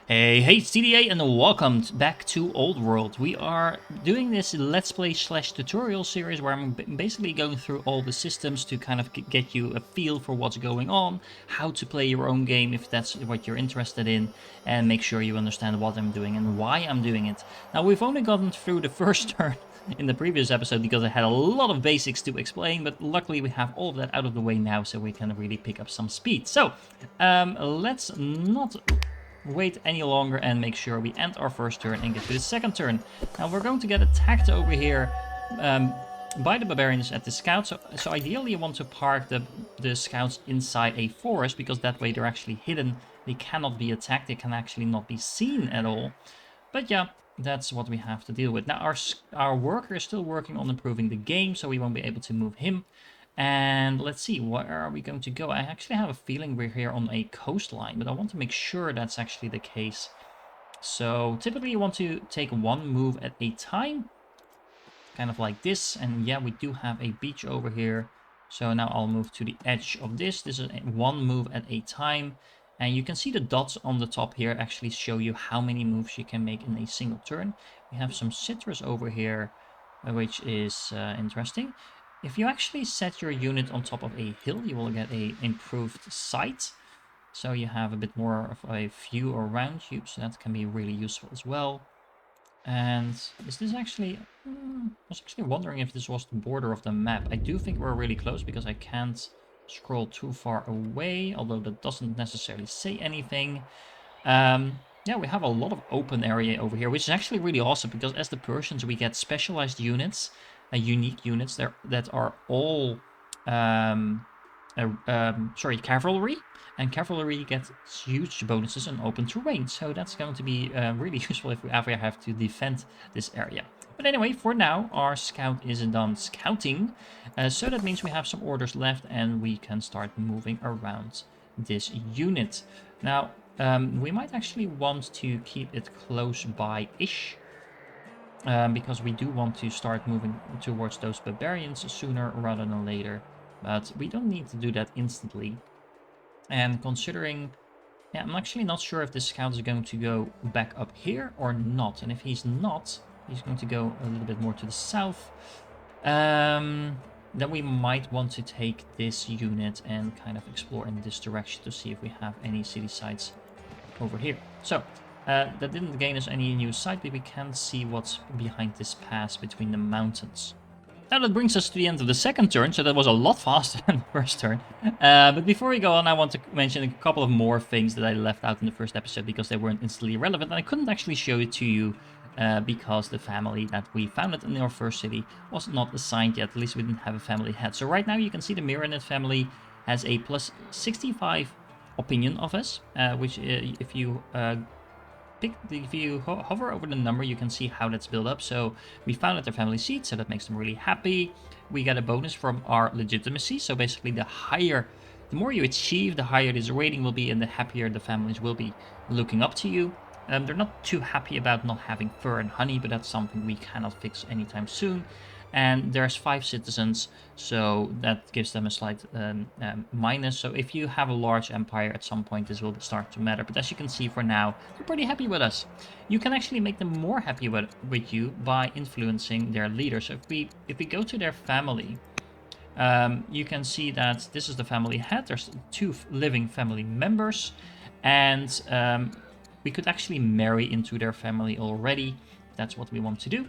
Hey, CDA, and welcome back to Old World. We are doing this Let's Play / tutorial series where I'm basically going through all the systems to kind of get you a feel for what's going on, how to play your own game if that's what you're interested in, and make sure you understand what I'm doing and why I'm doing it. Now, we've only gotten through the first turn in the previous episode because I had a lot of basics to explain, but luckily we have all of that out of the way now so we can really pick up some speed. So, let's not wait any longer and make sure we end our first turn and get to the second turn. Now we're going to get attacked over here by the barbarians at the scouts. So ideally you want to park the scouts inside a forest because that way they're actually hidden. They cannot be attacked. They can actually not be seen at all. But yeah, that's what we have to deal with. Now our worker is still working on improving the game, so we won't be able to move him. And let's see, where are we going to go? I actually have a feeling we're here on a coastline, but I want to make sure that's actually the case. So typically you want to take one move at a time, kind of like this. And yeah, we do have a beach over here. So now I'll move to the edge of this. This is one move at a time. And you can see the dots on the top here actually show you how many moves you can make in a single turn. We have some citrus over here, which is interesting. If you actually set your unit on top of a hill, you will get a improved sight. So you have a bit more of a view around you, so that can be really useful as well. And is this actually... I was actually wondering if this was the border of the map. I do think we're really close because I can't scroll too far away, although that doesn't necessarily say anything. Yeah, we have a lot of open area over here, which is actually really awesome because as the Persians, we get specialized units, unique units that are all, cavalry, and cavalry gets huge bonuses on open terrain. So that's going to be really useful if we ever have to defend this area. But anyway, for now, our scout is done scouting, so that means we have some orders left and we can start moving around this unit. Now, we might actually want to keep it close by-ish, because we do want to start moving towards those barbarians sooner rather than later. But we don't need to do that instantly. And considering... yeah, I'm actually not sure if the scout is going to go back up here or not. And if he's not, he's going to go a little bit more to the south. Then we might want to take this unit and kind of explore in this direction to see if we have any city sites over here. So, that didn't gain us any new sight, but we can see what's behind this pass between the mountains. Now that brings us to the end of the second turn, so that was a lot faster than the first turn. But before we go on, I want to mention a couple of more things that I left out in the first episode because they weren't instantly relevant, and I couldn't actually show it to you because the family that we founded in our first city was not assigned yet. At least we didn't have a family head. So right now you can see the Myriad family has a plus 65 opinion of us, which if you hover over the number, you can see how that's built up. So we founded their family seat, so that makes them really happy. We get a bonus from our legitimacy. So basically, the more you achieve, the higher this rating will be, and the happier the families will be looking up to you. They're not too happy about not having fur and honey, but that's something we cannot fix anytime soon. And there's 5 citizens, so that gives them a slight minus. So if you have a large empire, at some point this will start to matter. But as you can see, for now, they're pretty happy with us. You can actually make them more happy with you by influencing their leader. So if we go to their family, you can see that this is the family head. There's 2 living family members, and we could actually marry into their family already. That's what we want to do.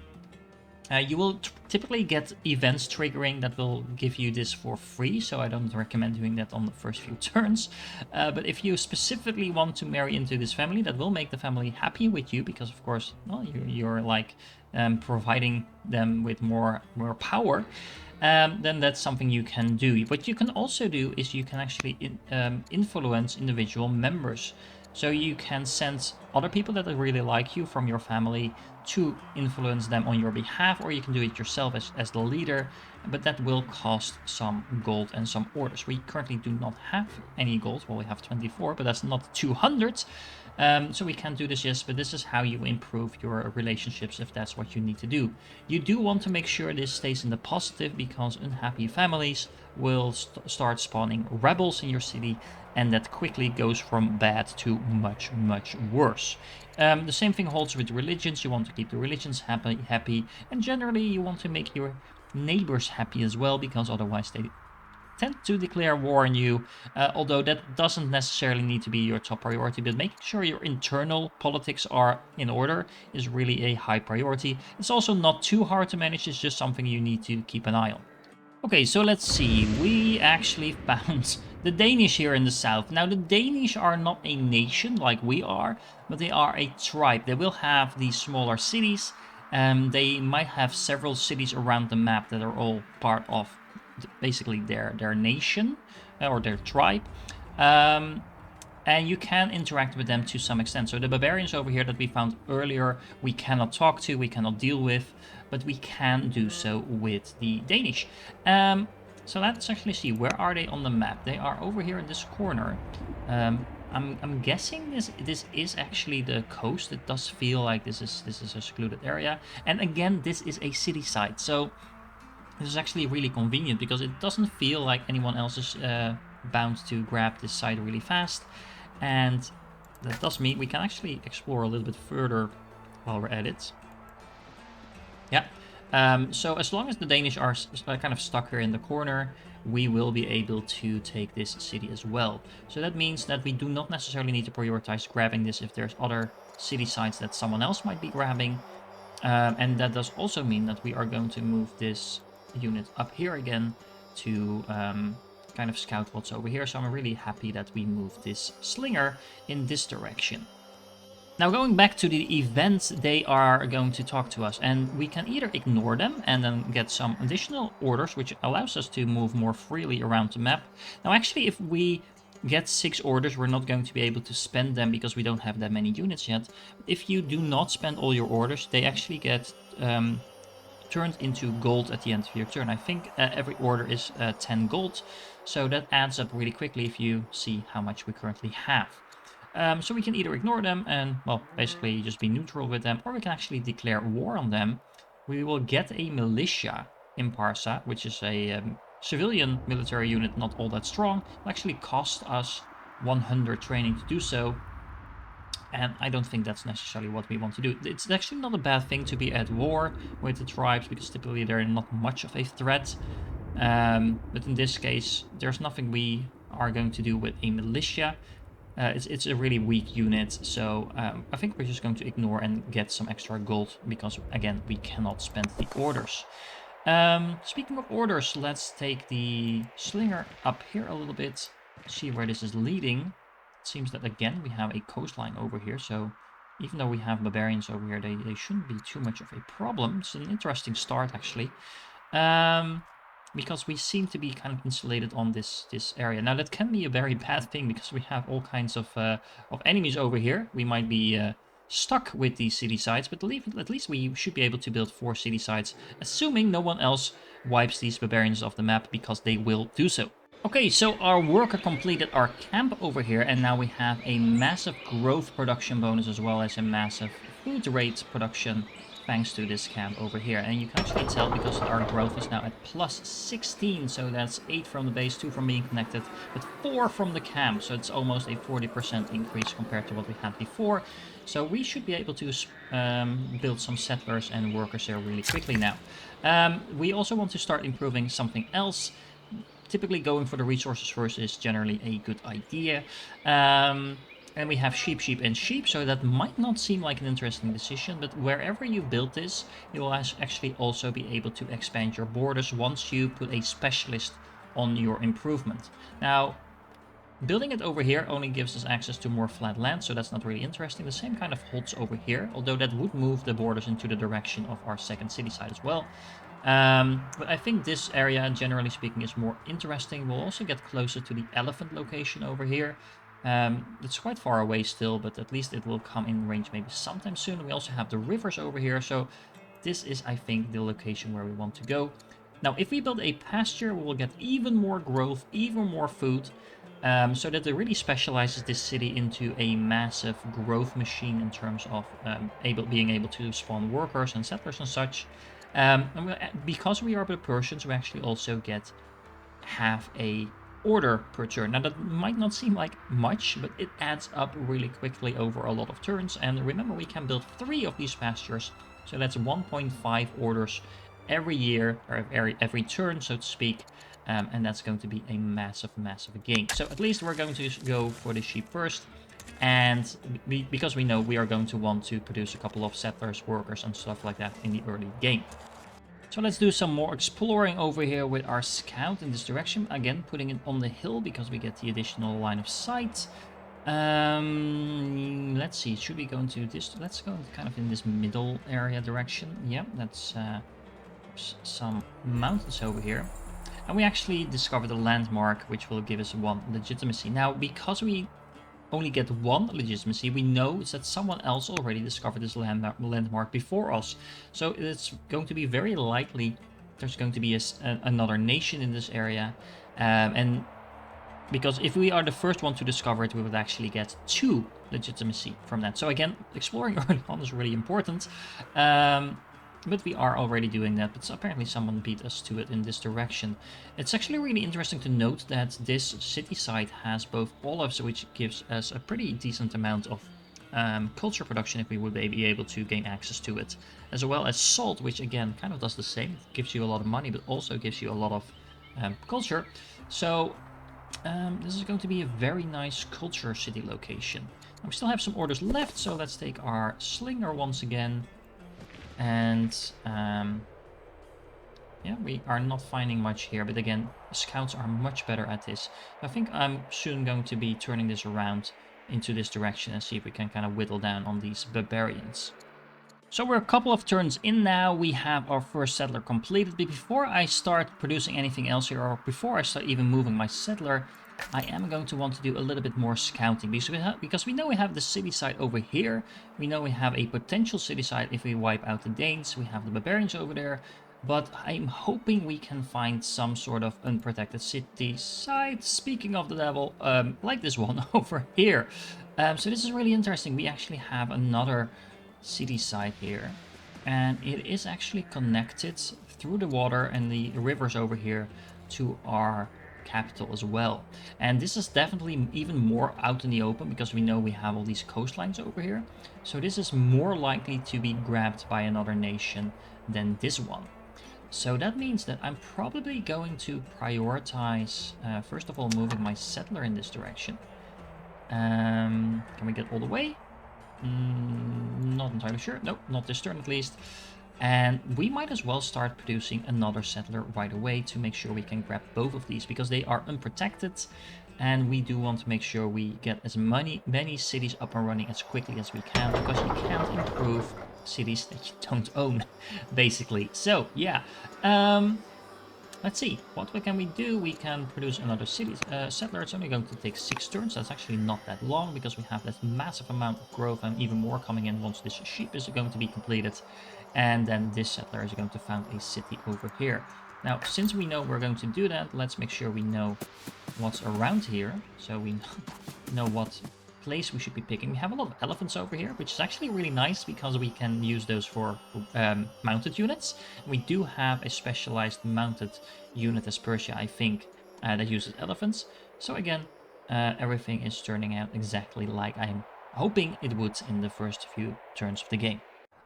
You will typically get events triggering that will give you this for free, so I don't recommend doing that on the first few turns. But if you specifically want to marry into this family, that will make the family happy with you, because of course, well, you're like providing them with more power. Then that's something you can do. What you can also do is you can actually influence individual members. So you can send other people that really like you from your family to influence them on your behalf, or you can do it yourself as the leader, but that will cost some gold and some orders. We currently do not have any gold. Well, we have 24, but that's not 200. So we can't do this, yes, but this is how you improve your relationships if that's what you need to do. You do want to make sure this stays in the positive, because unhappy families will start spawning rebels in your city, and that quickly goes from bad to much, much worse. The same thing holds with religions. You want to keep the religions happy, and generally you want to make your neighbors happy as well, because otherwise they tend to declare war on you, although that doesn't necessarily need to be your top priority, but making sure your internal politics are in order is really a high priority. It's also not too hard to manage, it's just something you need to keep an eye on. Okay, so let's see. We actually found the Danish here in the south. Now, the Danish are not a nation like we are, but they are a tribe. They will have these smaller cities. They might have several cities around the map that are all part of basically their nation or their tribe. And you can interact with them to some extent. So the barbarians over here that we found earlier, we cannot talk to, we cannot deal with, but we can do so with the Danish. So let's actually see, where are they on the map? They are over here in this corner. I'm guessing this is actually the coast. It does feel like this is a secluded area. And again, this is a city site, so this is actually really convenient because it doesn't feel like anyone else is bound to grab this site really fast. And that does mean we can actually explore a little bit further while we're at it. Yeah. So as long as the Danish are kind of stuck here in the corner, we will be able to take this city as well. So that means that we do not necessarily need to prioritize grabbing this if there's other city sites that someone else might be grabbing. And that does also mean that we are going to move this unit up here again to kind of scout what's over here. So I'm really happy that we moved this slinger in this direction. Now, going back to the events, they are going to talk to us, and we can either ignore them and then get some additional orders, which allows us to move more freely around the map. Now, actually, if we get 6 orders, we're not going to be able to spend them because we don't have that many units yet. If you do not spend all your orders, they actually get turned into gold at the end of your turn. I think every order is 10 gold, so that adds up really quickly if you see how much we currently have. So we can either ignore them and, well, basically just be neutral with them, or we can actually declare war on them. We will get a militia in Parsa, which is a civilian military unit, not all that strong. It will actually cost us 100 training to do so, and I don't think that's necessarily what we want to do. It's actually not a bad thing to be at war with the tribes, because typically they're not much of a threat. But in this case, there's nothing we are going to do with a militia. It's a really weak unit, so I think we're just going to ignore and get some extra gold, because again, we cannot spend the orders. Speaking of orders, let's take the slinger up here a little bit, see where this is leading. It seems that again we have a coastline over here, so even though we have barbarians over here, they shouldn't be too much of a problem. It's an interesting start, actually. Because we seem to be kind of insulated on this area. Now, that can be a very bad thing, because we have all kinds of enemies over here. We might be stuck with these city sites, but at least we should be able to build 4 city sites, assuming no one else wipes these barbarians off the map, because they will do so. Okay, so our worker completed our camp over here, and now we have a massive growth production bonus as well as a massive food rate production thanks to this camp over here. And you can actually tell because our growth is now at plus 16, so that's 8 from the base, 2 from being connected, but 4 from the camp, so it's almost a 40% increase compared to what we had before. So we should be able to build some settlers and workers here really quickly now. We also want to start improving something else. Typically going for the resources first is generally a good idea. And we have sheep, sheep, and sheep, so that might not seem like an interesting decision, but wherever you build this, you will actually also be able to expand your borders once you put a specialist on your improvement. Now, building it over here only gives us access to more flat land, so that's not really interesting. The same kind of holds over here, although that would move the borders into the direction of our second city side as well. But I think this area, generally speaking, is more interesting. We'll also get closer to the elephant location over here. It's quite far away still, but at least it will come in range maybe sometime soon. We also have the rivers over here, so this is, I think, the location where we want to go. Now, if we build a pasture, we will get even more growth, even more food. So that it really specializes this city into a massive growth machine in terms of being able to spawn workers and settlers and such. Because we are the Persians, we actually also get half a order per turn. Now that might not seem like much, but it adds up really quickly over a lot of turns. And remember, we can build 3 of these pastures, so that's 1.5 orders every year, or every turn, so to speak. And that's going to be a massive, massive gain. So at least we're going to go for the sheep first. And because we know we are going to want to produce a couple of settlers, workers, and stuff like that in the early game. So let's do some more exploring over here with our scout in this direction. Again, putting it on the hill because we get the additional line of sight. Let's see, should we go into this? Let's go kind of in this middle area direction. Yeah, that's some mountains over here. And we actually discovered a landmark which will give us 1 legitimacy. Now, because we only get 1 legitimacy, we know that someone else already discovered this landmark before us. So it's going to be very likely there's going to be another nation in this area. And because if we are the first one to discover it, we would actually get 2 legitimacy from that. So again, exploring early on is really important. But we are already doing that, but apparently someone beat us to it in this direction. It's actually really interesting to note that this city site has both olives, which gives us a pretty decent amount of culture production if we would be able to gain access to it, as well as salt, which again kind of does the same. It gives you a lot of money, but also gives you a lot of culture. So this is going to be a very nice culture city location. Now, we still have some orders left, so let's take our slinger once again. And yeah, we are not finding much here, but again, scouts are much better at this. I think I'm soon going to be turning this around into this direction and see if we can kind of whittle down on these barbarians. So we're a couple of turns in now, we have our first settler completed, but before I start producing anything else here, or before I start even moving my settler, I am going to want to do a little bit more scouting, because we know we have the city side over here, we know we have a potential city side if we wipe out the Danes, we have the barbarians over there, but I'm hoping we can find some sort of unprotected city side, speaking of the devil, like this one over here. So this is really interesting. We actually have another city side here, and it is actually connected through the water and the rivers over here to our capital as well. And this is definitely even more out in the open because we know we have all these coastlines over here. So this is more likely to be grabbed by another nation than this one. So that means that I'm probably going to prioritize, first of all, moving my settler in this direction. Can we get all the way? Not entirely sure. Nope, not this turn at least. And we might as well start producing another settler right away to make sure we can grab both of these because they are unprotected. And we do want to make sure we get as many cities up and running as quickly as we can, because you can't improve cities that you don't own, basically. So, yeah. Let's see, what can we do? We can produce another city settler. It's only going to take 6 turns. That's actually not that long because we have this massive amount of growth and even more coming in once this sheep is going to be completed. And then this settler is going to found a city over here. Now, since we know we're going to do that, let's make sure we know what's around here. So we know what place we should be picking. We have a lot of elephants over here, which is actually really nice because we can use those for mounted units. We do have a specialized mounted unit as Persia, I think, that uses elephants. So again, everything is turning out exactly like I'm hoping it would in the first few turns of the game.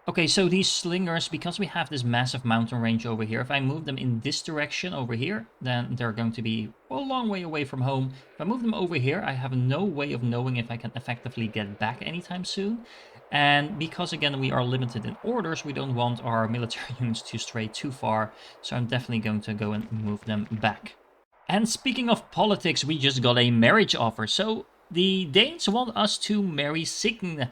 Okay, so these slingers, because we have this massive mountain range over here, if I move them in this direction over here, then they're going to be a long way away from home. If I move them over here, I have no way of knowing if I can effectively get back anytime soon. And because, again, we are limited in orders, we don't want our military units to stray too far. So I'm definitely going to go and move them back. And speaking of politics, we just got a marriage offer. So the Danes want us to marry Sign.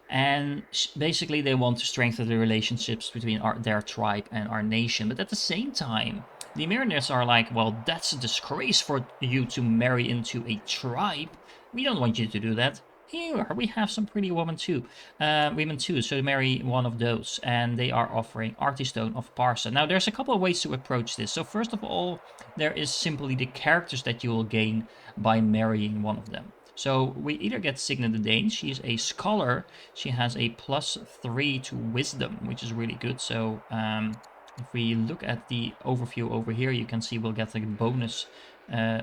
And basically they want to strengthen the relationships between their tribe and our nation. But at the same time, the Mariners are like, well, that's a disgrace for you to marry into a tribe. We don't want you to do that. here we have some pretty women too. So marry one of those, and they are offering Artistone of Parsa. Now, there's a couple of ways to approach this. So first of all, there is simply the characters that you will gain by marrying one of them. So we either get Signa the Dane. She is a scholar. She has a +3 to Wisdom, which is really good. So if we look at the overview over here, you can see we'll get a bonus uh,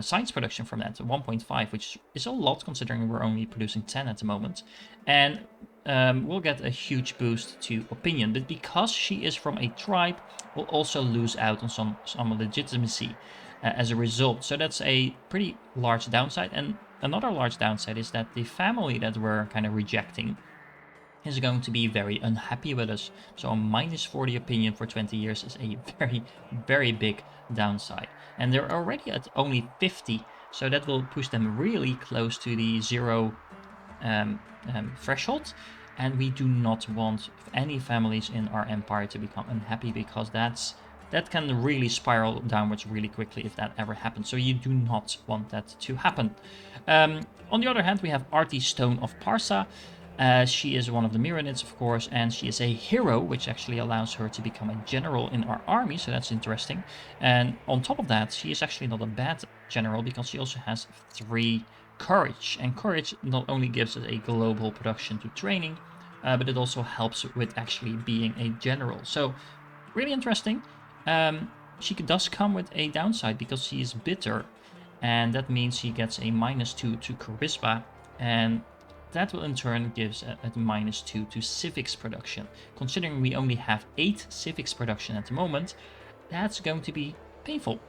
science production from that, 1.5, which is a lot considering we're only producing 10 at the moment. And we'll get a huge boost to opinion, but because she is from a tribe, we'll also lose out on some legitimacy as a result. So that's a pretty large downside. And another large downside is that the family that we're kind of rejecting is going to be very unhappy with us. So a -40 opinion for 20 years is a very, very big downside. And they're already at only 50, so that will push them really close to the 0 threshold. And we do not want any families in our empire to become unhappy, because that can really spiral downwards really quickly if that ever happens. So you do not want that to happen. On the other hand, we have Artistone of Parsa. She is one of the Myrmidons, of course, and she is a hero, which actually allows her to become a general in our army, so that's interesting. And on top of that, she is actually not a bad general, because she also has 3 courage. And courage not only gives us a global production to training, but it also helps with actually being a general. So really interesting. She does come with a downside because she is bitter, and that means she gets a -2 to charisma, and that will in turn gives a -2 to civics production. Considering we only have 8 civics production at the moment, that's going to be painful.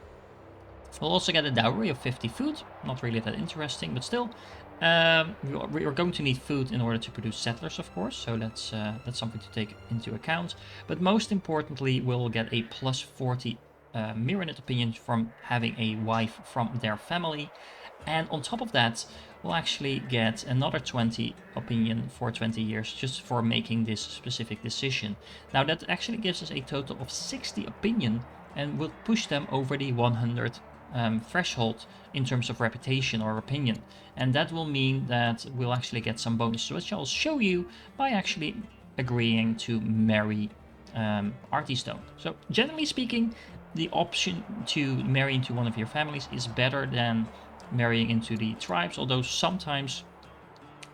We'll also get a dowry of 50 food, not really that interesting, but still. We are going to need food in order to produce settlers, of course, so that's something to take into account. But most importantly, we'll get a +40 Myronid opinion from having a wife from their family. And on top of that, we'll actually get another 20 opinion for 20 years just for making this specific decision. Now that actually gives us a total of 60 opinion, and will push them over the 100 threshold in terms of reputation or opinion. And that will mean that we'll actually get some bonuses, which I'll show you by actually agreeing to marry Artistone. So generally speaking, the option to marry into one of your families is better than marrying into the tribes, although sometimes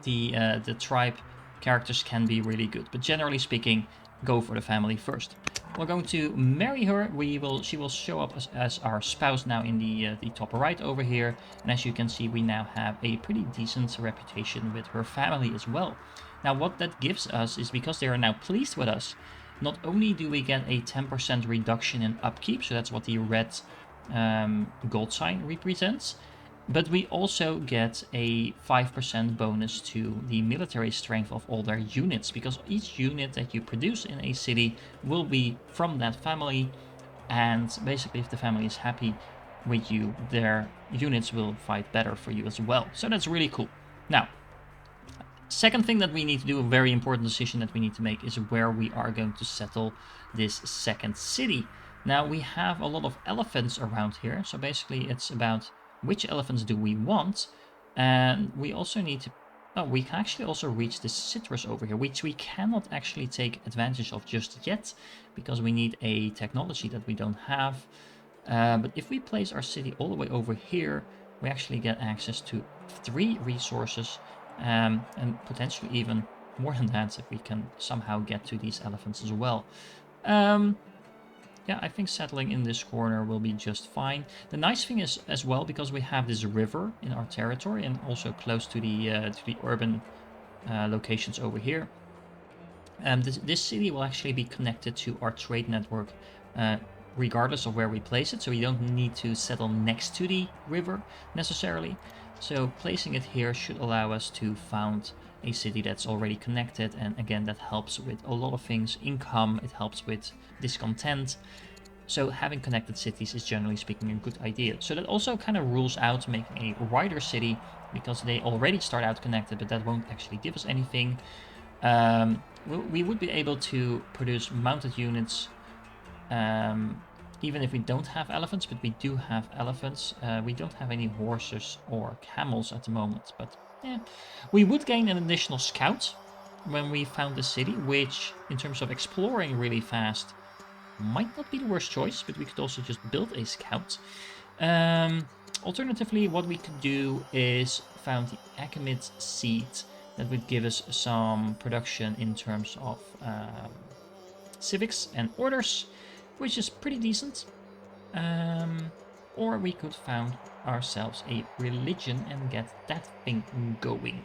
the tribe characters can be really good. But generally speaking, go for the family first. We're going to marry her. She will show up as our spouse now in the top right over here. And as you can see, we now have a pretty decent reputation with her family as well. Now, what that gives us is, because they are now pleased with us, not only do we get a 10% reduction in upkeep, so that's what the red gold sign represents, but we also get a 5% bonus to the military strength of all their units, because each unit that you produce in a city will be from that family, and basically if the family is happy with you, their units will fight better for you as well. So that's really cool. Now, second thing that we need to do, a very important decision that we need to make, is where we are going to settle this second city. Now, we have a lot of elephants around here, so basically it's about which elephants do we want, and we also need to... Oh, we can actually also reach the citrus over here, which we cannot actually take advantage of just yet, because we need a technology that we don't have. But if we place our city all the way over here, we actually get access to 3 resources, and potentially even more than that if we can somehow get to these elephants as well. Yeah, I think settling in this corner will be just fine. The nice thing is as well, because we have this river in our territory and also close to the urban locations over here, this city will actually be connected to our trade network regardless of where we place it, so we don't need to settle next to the river necessarily. So placing it here should allow us to found a city that's already connected, and again, that helps with a lot of things. Income, it helps with discontent. So having connected cities is generally speaking a good idea. So that also kind of rules out making a wider city, because they already start out connected, but that won't actually give us anything. We would be able to produce mounted units even if we don't have elephants, but we do have elephants. We don't have any horses or camels at the moment, but Yeah. We would gain an additional scout when we found the city, which, in terms of exploring really fast, might not be the worst choice, but we could also just build a scout. Um, Alternatively, what we could do is found the Akamid seed that would give us some production in terms of civics and orders, which is pretty decent. Or we could found ourselves a religion and get that thing going.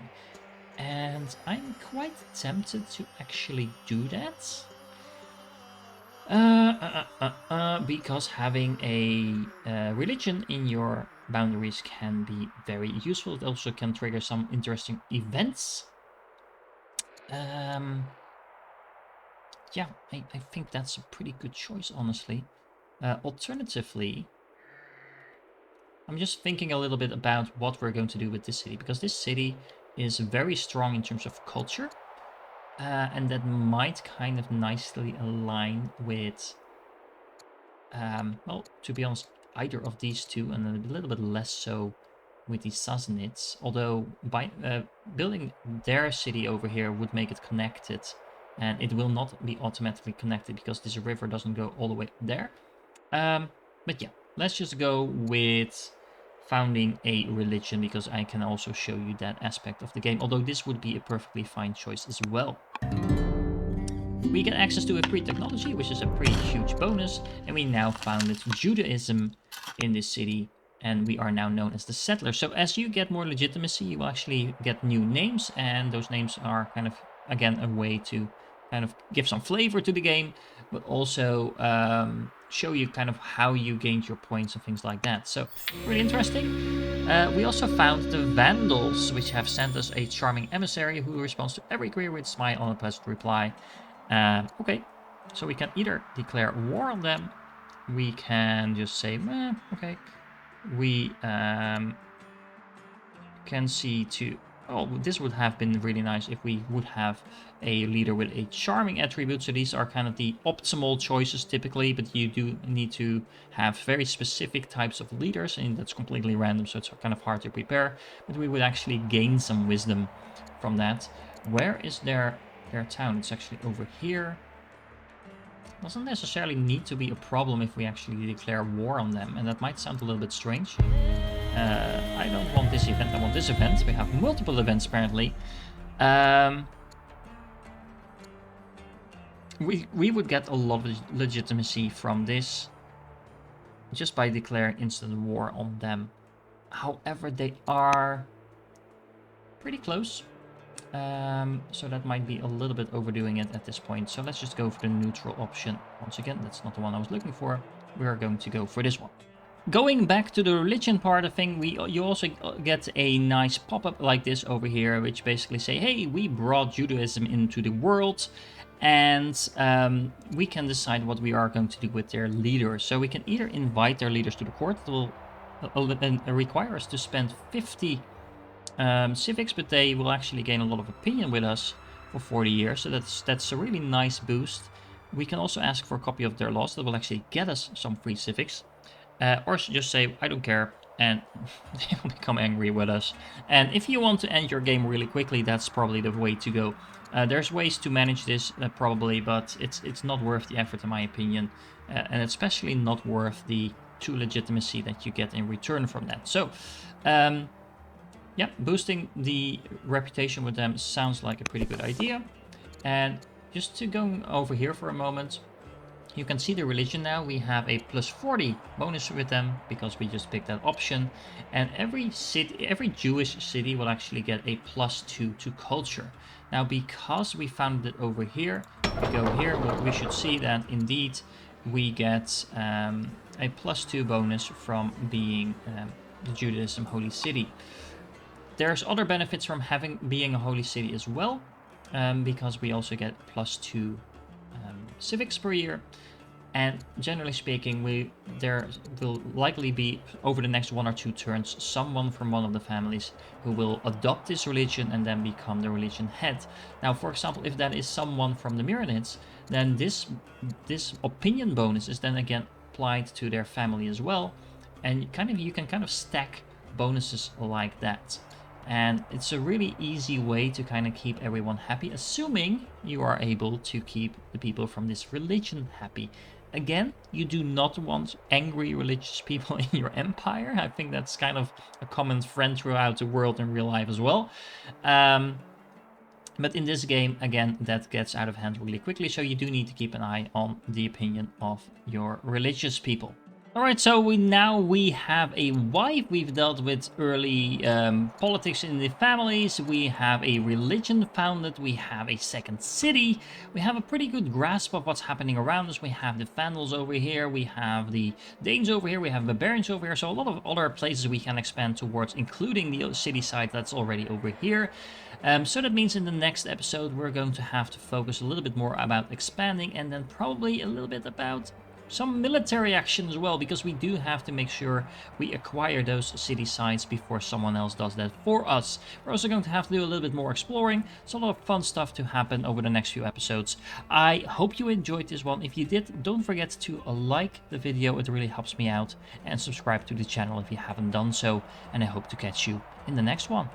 And I'm quite tempted to actually do that. Because having a religion in your boundaries can be very useful. It also can trigger some interesting events. Yeah, I think that's a pretty good choice, honestly. Alternatively, I'm just thinking a little bit about what we're going to do with this city, because this city is very strong in terms of culture, and that might kind of nicely align with, well, to be honest, either of these two, and a little bit less so with the Sassanids, although by building their city over here would make it connected, and it will not be automatically connected because this river doesn't go all the way there. But yeah, let's just go with founding a religion, because I can also show you that aspect of the game, although this would be a perfectly fine choice as well. We get access to a pre-technology, which is a pretty huge bonus, and we now founded Judaism in this city, and we are now known as the settlers. So as you get more legitimacy, you will actually get new names, and those names are kind of, again, a way to kind of give some flavor to the game, but also show you kind of how you gained your points and things like that. So really interesting. We also found the Vandals, which have sent us a charming emissary who responds to every query with a smile and a pleasant reply. Okay, so we can either declare war on them, we can just say, okay, we can see to, oh, this would have been really nice if we would have a leader with a charming attribute. So these are kind of the optimal choices typically, but you do need to have very specific types of leaders, and that's completely random, so it's kind of hard to prepare, but we would actually gain some wisdom from that. Where is their town? It's actually over here. Doesn't necessarily need to be a problem if we actually declare war on them, and that might sound a little bit strange. I don't want this event, I want this event. We have multiple events apparently. We would get a lot of legitimacy from this just by declaring instant war on them. However, they are pretty close. So that might be a little bit overdoing it at this point. So let's just go for the neutral option. Once again, that's not the one I was looking for. We are going to go for this one. Going back to the religion part of thing, you also get a nice pop-up like this over here, which basically say, hey, we brought Judaism into the world, and we can decide what we are going to do with their leaders. So we can either invite their leaders to the court, that will require us to spend 50 civics, but they will actually gain a lot of opinion with us for 40 years, so that's a really nice boost. We can also ask for a copy of their laws that will actually get us some free civics. Or just say, I don't care, and they will become angry with us. And if you want to end your game really quickly, that's probably the way to go. There's ways to manage this, probably, but it's not worth the effort, in my opinion. And especially not worth the 2 legitimacy that you get in return from that. So, yeah, boosting the reputation with them sounds like a pretty good idea. And just to go over here for a moment, you can see the religion now. We have a plus 40 bonus with them because we just picked that option. And every Jewish city will actually get a plus 2 to culture. Now, because we found it over here, we go here, we should see that indeed we get a plus 2 bonus from being the Judaism holy city. There's other benefits from being a holy city as well, because we also get plus 2 civics per year. And generally speaking, there will likely be, over the next 1 or 2 turns, someone from one of the families who will adopt this religion and then become the religion head. Now, for example, if that is someone from the Myrmidons, then this opinion bonus is then again applied to their family as well, and you can kind of stack bonuses like that. And it's a really easy way to kind of keep everyone happy, assuming you are able to keep the people from this religion happy. Again, you do not want angry religious people in your empire. I think that's kind of a common trend throughout the world in real life as well. But in this game, again, that gets out of hand really quickly, so you do need to keep an eye on the opinion of your religious people. Alright, so we have a wife, we've dealt with early politics in the families, we have a religion founded, we have a second city, we have a pretty good grasp of what's happening around us, we have the Vandals over here, we have the Danes over here, we have Barbarians over here, so a lot of other places we can expand towards, including the city side that's already over here. So that means in the next episode we're going to have to focus a little bit more about expanding, and then probably a little bit about some military action as well, because we do have to make sure we acquire those city sites before someone else does that for us. We're also going to have to do a little bit more exploring. It's a lot of fun stuff to happen over the next few episodes. I hope you enjoyed this one. If you did, don't forget to like the video, it really helps me out, and subscribe to the channel if you haven't done so, and I hope to catch you in the next one.